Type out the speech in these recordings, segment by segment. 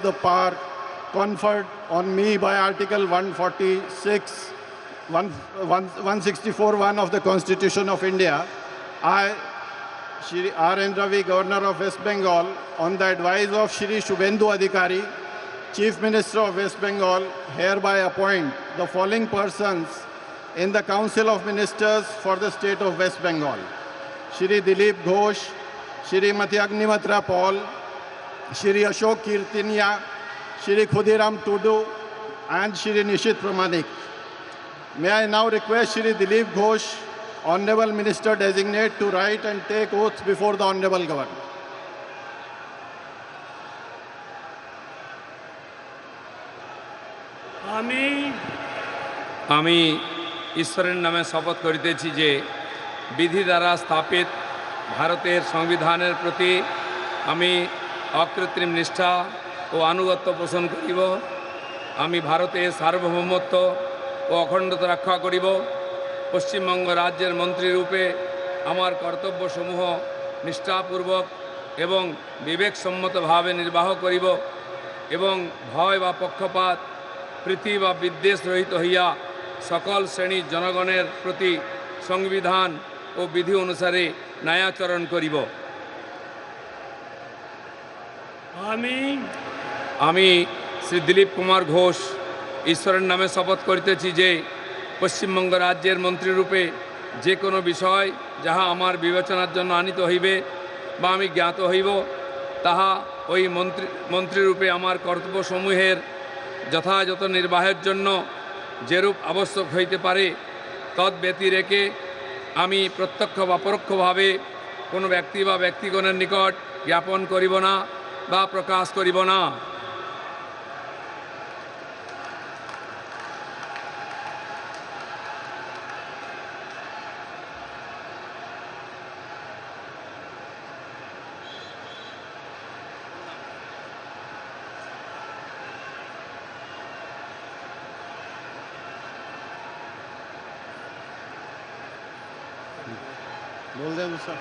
of the power conferred on me by Article 146, 164(1) of the Constitution of India, I, Shri R. N. Ravi, Governor of West Bengal, on the advice of Shri Shubhendu Adhikari, Chief Minister of West Bengal, hereby appoint the following persons in the Council of Ministers for the State of West Bengal: Shri Dilip Ghosh, Shrimati Agnimitra Paul, Shri Ashok Kirtinia, Shri Khudiram Tudu, and Shri Nishit Pramanik. May I now request Shri Dilip Ghosh, Honorable Minister Designate, to write and take oath before the Honorable Governor. আমি ঈশ্বরের নামে শপথ করিতেছি যে বিধি দ্বারা স্থাপিত ভারতের সংবিধানের প্রতি আমি অকৃত্রিম নিষ্ঠা ও আনুগত্য পোষণ করিব। আমি ভারতের সার্বভৌমত্ব ও অখণ্ডতা রক্ষা করিব। পশ্চিমবঙ্গ রাজ্যের মন্ত্রীরূপে আমার কর্তব্যসমূহ নিষ্ঠাপূর্বক এবং বিবেকসম্মতভাবে নির্বাহ করিব এবং ভয় বা পক্ষপাত প্রীতি বা বিদ্বেষ রহিত হইয়া সকল শ্রেণীর জনগণের প্রতি সংবিধান ও বিধি অনুসারে ন্যায়াচরণ করিব। আমি শ্রী দিলীপ কুমার ঘোষ ঈশ্বরের নামে শপথ করিতেছি যে পশ্চিমবঙ্গ রাজ্যের মন্ত্রীরূপে যে কোনো বিষয় যাহা আমার বিবেচনার জন্য আনিত হইবে বা আমি জ্ঞাত হইব, তাহা ওই মন্ত্রীরূপে আমার কর্তব্যসমূহের যথাযথ নির্বাহের জন্য যেরূপ আবশ্যক হইতে পারে তদ্ব্যতিরেকে আমি প্রত্যক্ষ বা পরোক্ষভাবে কোনো ব্যক্তি বা ব্যক্তিগণের নিকট জ্ঞাপন করিব না বা প্রকাশ করিব না। बोल दें sir.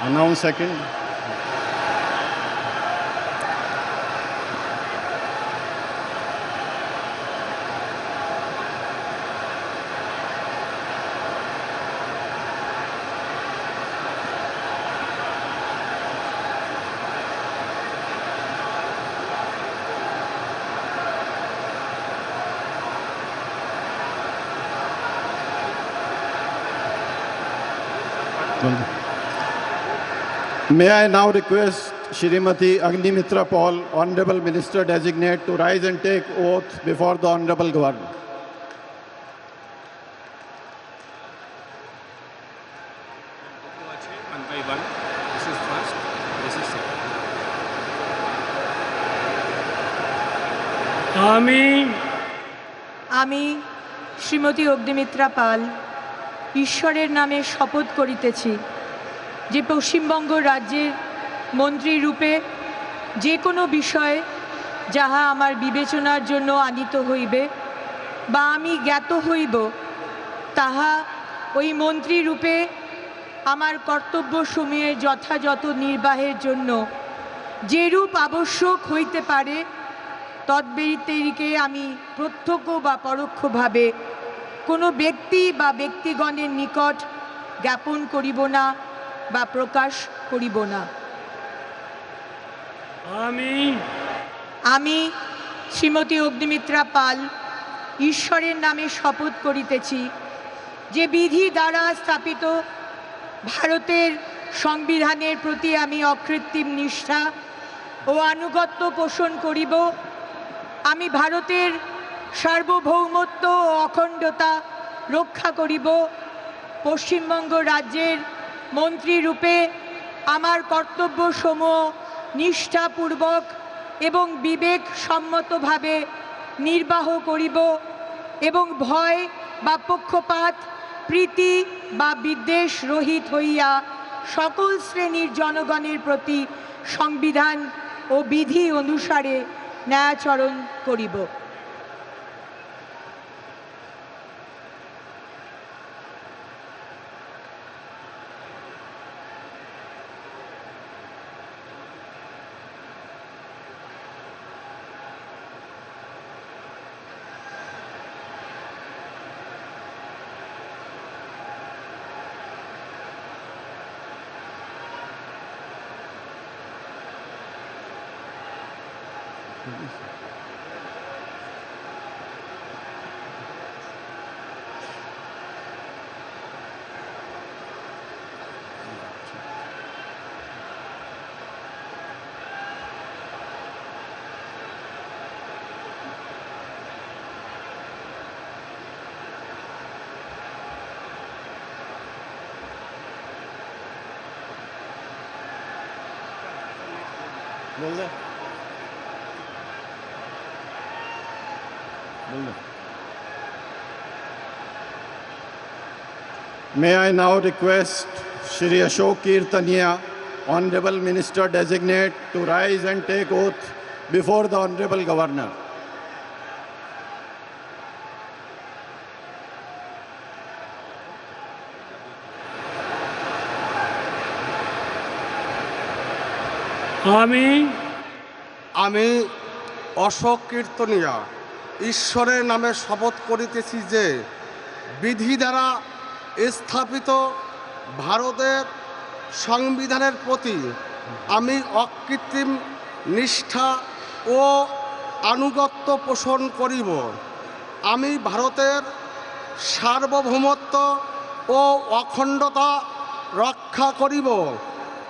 Announce second. May I now request Shrimati Agnimitra Paul, Honorable Minister Designate, to rise and take oath before the Honorable Governor. One by one. This is first. This is second. আমি শ্রীমতী অগ্নিমিত্রা পাল ঈশ্বরের নামে শপথ করিতেছি যে পশ্চিমবঙ্গ রাজ্যের মন্ত্রী রূপে যে কোনো বিষয় যাহা আমার বিবেচনার জন্য আনিত হইবে বা আমি জ্ঞাত হইব, তাহা ওই মন্ত্রী রূপে আমার কর্তব্যসমূহের যথাযথ নির্বাহের জন্য যেরূপ আবশ্যক হইতে পারে তদ্ব্যতিরেকে আমি প্রত্যক্ষ বা পরোক্ষভাবে কোনো ব্যক্তি বা ব্যক্তিগণের নিকট জ্ঞাপন করিব না বা প্রকাশ করিব না। আমি শ্রীমতী অগ্নিমিত্রা পাল ঈশ্বরের নামে শপথ করিতেছি যে বিধি দ্বারা স্থাপিত ভারতের সংবিধানের প্রতি আমি অকৃত্রিম নিষ্ঠা ও আনুগত্য পোষণ করিব। আমি ভারতের সার্বভৌমত্ব ও অখণ্ডতা রক্ষা করিব। পশ্চিমবঙ্গ রাজ্যের মন্ত্রীরূপে আমার কর্তব্যসমূহ নিষ্ঠাপূর্বক এবং বিবেকসম্মতভাবে নির্বাহ করিব এবং ভয় বা পক্ষপাত প্রীতি বা বিদ্বেষ রহিত হইয়া সকল শ্রেণীর জনগণের প্রতি সংবিধান ও বিধি অনুসারে ন্যায়াচরণ করিব। May I now request Shri Ashok Kirtaniya, Honorable Minister Designate, to rise and take oath before the Honorable Governor. আমি অশোক কীর্তনিয়া ঈশ্বরের নামে শপথ করিতেছি যে বিধি দ্বারা স্থাপিত ভারতের সংবিধানের প্রতি আমি অকৃত্রিম নিষ্ঠা ও আনুগত্য পোষণ করিব। আমি ভারতের সার্বভৌমত্ব ও অখণ্ডতা রক্ষা করিব।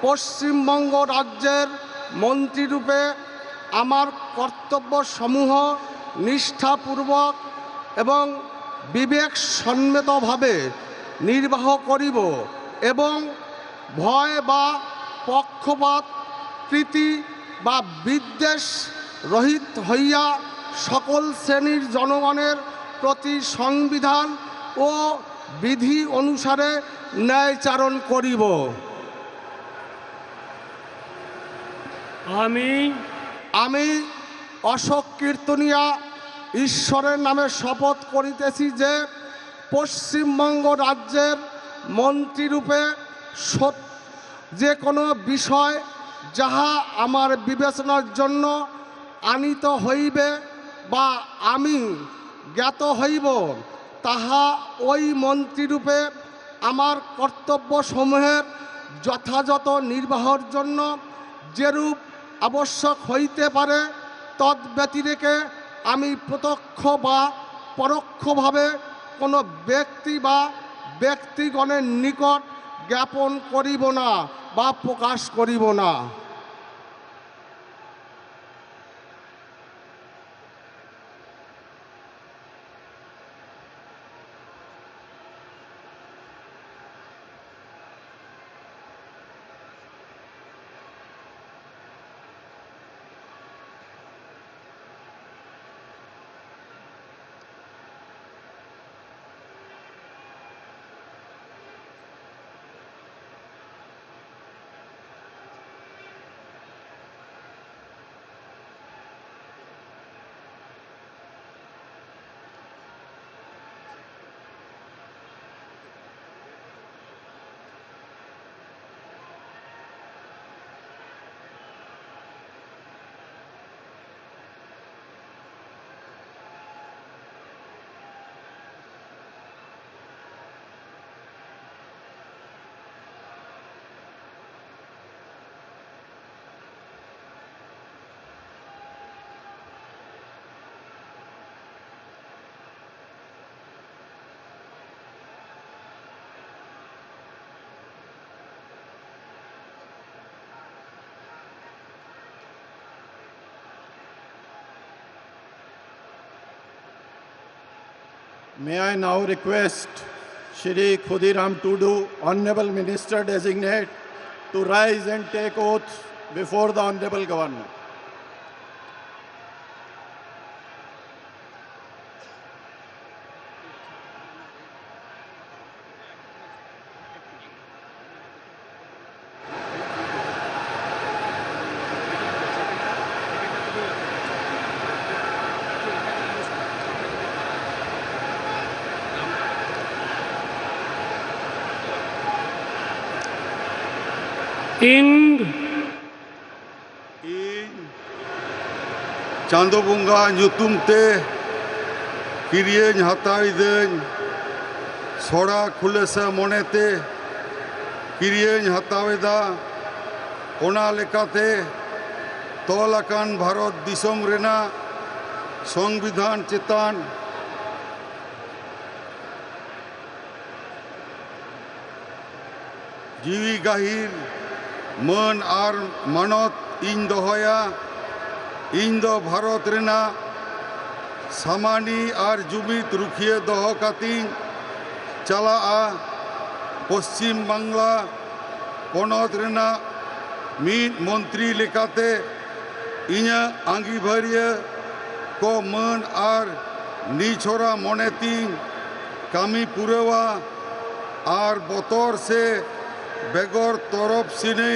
পশ্চিমবঙ্গ রাজ্যের মন্ত্রীরূপে আমার কর্তব্যসমূহ নিষ্ঠাপূর্বক এবং বিবেকসম্মতভাবে নির্বাহ করিব এবং ভয় বা পক্ষপাত প্রীতি বা বিদ্বেষ রহিত হইয়া সকল শ্রেণীর জনগণের প্রতি সংবিধান ও বিধি অনুসারে ন্যায়চারণ করিব। আমি অশোক কীর্তনিয়া ঈশ্বরের নামে শপথ করিতেছি যে পশ্চিমবঙ্গ রাজ্যের মন্ত্রীরূপে যে কোনো বিষয় যাহা আমার বিবেচনার জন্য আনিত হইবে বা আমি জ্ঞাত হইব, তাহা ওই মন্ত্রীরূপে আমার কর্তব্যসমূহের যথাযথ নির্বাহের জন্য যেরূপ আবশ্যক হইতে পারে তদ্ব্যতিরেকে আমি প্রত্যক্ষ বা পরোক্ষভাবে কোনো ব্যক্তি বা ব্যক্তিগণের নিকট জ্ঞাপন করিব না বা প্রকাশ করিব না। May I now request Shri Khudiram Tudu, Honorable Minister Designate, to rise and take oath before the Honorable Governor. ing ᱤᱧ ᱪᱟᱸᱫᱳ ᱵᱚᱸᱜᱟ ᱧᱩᱛᱩᱢ ᱛᱮ ᱠᱤᱨᱤᱭᱟᱹᱧ ᱦᱟᱛᱟᱣᱤᱫᱟᱹᱧ ᱥᱚᱲᱟ ᱠᱷᱩᱞᱟᱹᱥᱟ ᱢᱚᱱᱮᱛᱮ ᱠᱤᱨᱤᱭᱟᱹᱧ ᱦᱟᱛᱟᱣᱮᱫᱟ ᱚᱱᱟ ᱞᱮᱠᱟᱛᱮ ᱛᱚᱞ ᱟᱠᱟᱱ ᱵᱷᱟᱨᱚᱛ ᱫᱤᱥᱚᱢ ᱨᱮᱱᱟᱜ ᱥᱚᱝᱵᱤᱫᱷᱟᱱ ᱪᱮᱛᱟᱱ ᱡᱤᱣᱤ ᱜᱟᱹᱦᱤᱨ ᱢᱟᱹᱱ ᱟᱨ ᱢᱟᱱᱚᱛ ᱤᱧ ᱫᱚᱦᱚᱭᱟ। ᱤᱧ ᱫᱚ ᱵᱷᱟᱨᱚᱛ ᱨᱮᱱᱟᱜ ᱥᱟᱢᱟᱱᱤ ᱟᱨ ᱡᱩᱢᱤᱫ ᱨᱩᱠᱷᱤᱭᱟᱹ ᱫᱚᱦᱚ ᱠᱟᱛᱮᱧ ᱪᱟᱞᱟᱜᱼᱟ। ᱯᱚᱥᱪᱤᱢ ᱵᱟᱝᱞᱟ ᱯᱚᱱᱚᱛ ᱨᱮᱱᱟᱜ ᱢᱤᱫ ᱢᱚᱱᱛᱨᱤ ᱞᱮᱠᱟᱛᱮ ᱤᱧᱟᱹᱜ ᱟᱸᱜᱤᱵᱷᱟᱹᱨᱤᱭᱟᱹ ᱠᱚ ᱢᱟᱹᱱ ᱟᱨ ᱱᱤᱪᱷᱚᱨᱟ ᱢᱚᱱᱮᱛᱤᱧ ᱠᱟᱹᱢᱤ ᱯᱩᱨᱟᱹᱣᱟ ᱟᱨ ᱵᱚᱛᱚᱨ ᱥᱮ बेगौर तरफ सिने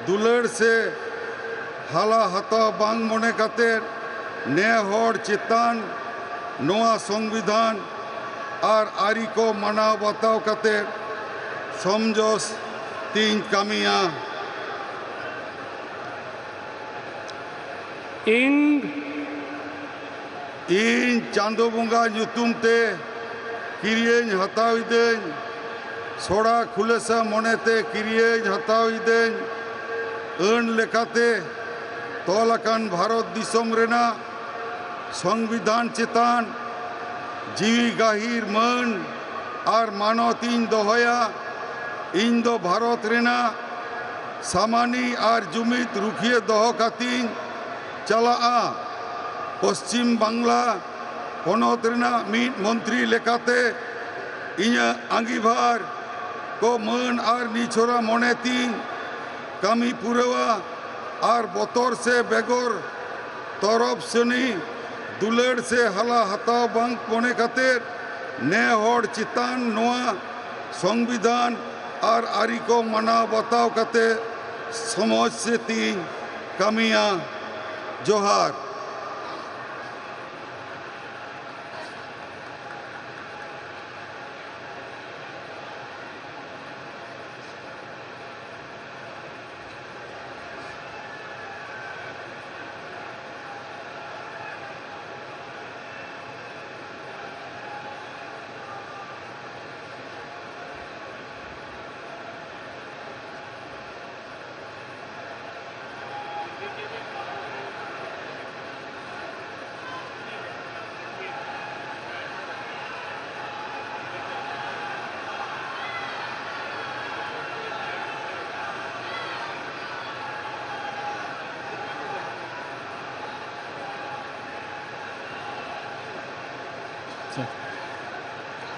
दुलड़ से हाला हता बांग मने काते ने हर चेतान नोआ संविधान और आरी को माना बताओ काते समझोस तीन कामिया इन चांदो बुंगा ᱧᱩᱛᱩᱢ ᱛᱮ ᱠᱤᱨᱤᱭᱟᱹᱧ ᱦᱟᱛᱟᱣᱤᱫᱟᱹᱧ ᱥᱚᱲᱟ ᱠᱷᱩᱞᱟᱹᱥᱟ ᱢᱚᱱᱮᱛᱮ ᱠᱤᱨᱤᱭᱟᱹᱧ ᱦᱟᱛᱟᱣᱤᱫᱟᱹᱧ ᱟᱹᱱ ᱞᱮᱠᱟᱛᱮ ᱛᱚᱞ ᱟᱠᱟᱱ ᱵᱷᱟᱨᱚᱛ ᱫᱤᱥᱚᱢ ᱨᱮᱱᱟᱜ ᱥᱚᱝᱵᱤᱫᱷᱟᱱ ᱪᱮᱛᱟᱱ ᱡᱤᱣᱤ ᱜᱟᱹᱦᱤᱨ ᱢᱟᱹᱱ ᱟᱨ ᱢᱟᱱᱚᱛᱤᱧ ᱫᱚᱦᱚᱭᱟ। ᱤᱧ ᱫᱚ ᱵᱷᱟᱨᱚᱛ ᱨᱮᱱᱟᱜ ᱥᱟᱢᱟᱱᱤ ᱟᱨ ᱡᱩᱢᱤᱫ ᱨᱩᱠᱷᱤᱭᱟᱹ ᱫᱚᱦᱚ ᱠᱟᱛᱮᱧ ᱪᱟᱞᱟᱜᱼᱟ। ᱯᱚᱥᱪᱤᱢ ᱵᱟᱝᱞᱟ ᱯᱚᱱᱚᱛ ᱨᱮᱱᱟᱜ ᱢᱤᱫ ᱢᱚᱱᱛᱨᱤ ᱞᱮᱠᱟᱛᱮ ᱤᱧᱟᱹᱜ ᱟᱸᱜᱤᱵᱷᱟᱨ को मान और निछोरा मने तीन कमी पुरवा और बतर से बेगोर तरफ सनी दुलड़ से हला हताव बांग मने खातिर ने हर चितान नोआ संविधान और आरी को मना बताव कते समझ से तीन कमिया जोहार।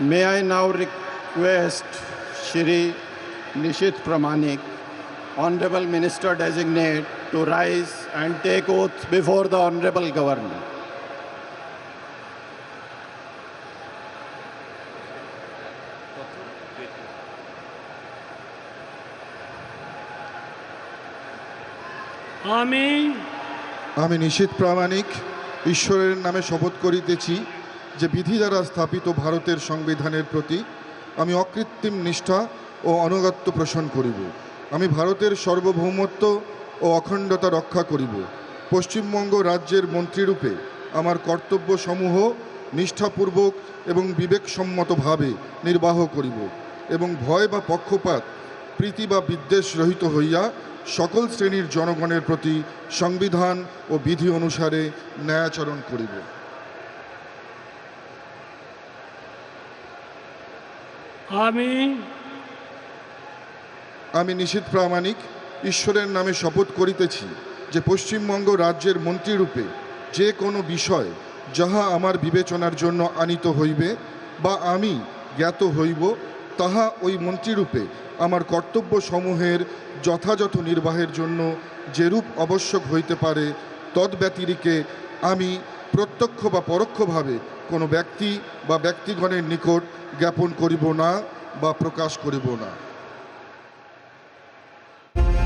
May I now request Shri Nishit Pramanik, Honorable Minister Designate, to rise and take oath before the Honorable Governor. আমি নিশীথ প্রামাণিক ঈশ্বরের নামে শপথ করিতেছি যে বিধি দ্বারা স্থাপিত ভারতের সংবিধানের প্রতি আমি অকৃত্রিম নিষ্ঠা ও আনুগত্য পোষণ করিব। আমি ভারতের সার্বভৌমত্ব ও অখণ্ডতা রক্ষা করিব। পশ্চিমবঙ্গ রাজ্যের মন্ত্রীরূপে আমার কর্তব্যসমূহ নিষ্ঠাপূর্বক এবং বিবেকসম্মতভাবে নির্বাহ করিব এবং ভয় বা পক্ষপাত প্রীতি বা বিদ্বেষ রহিত হইয়া সকল শ্রেণীর জনগণের প্রতি সংবিধান ও বিধি অনুসারে ন্যায়াচরণ করিব। আমি নিশীথ প্রামাণিক ঈশ্বরের নামে শপথ করিতেছি যে পশ্চিমবঙ্গ রাজ্যের মন্ত্রীরূপে যে কোনো বিষয় যাহা আমার বিবেচনার জন্য আনিত হইবে বা আমি জ্ঞাত হইব, তাহা ওই মন্ত্রীরূপে আমার কর্তব্য সমূহের যথাযথ নির্বাহের জন্য যেরূপ আবশ্যক হইতে পারে, তদ্ব্যতিরিকে আমি প্রত্যক্ষ বা পরোক্ষভাবে কোনো ব্যক্তি বা ব্যক্তিগণের নিকট জ্ঞাপন করিব না বা প্রকাশ করিব না।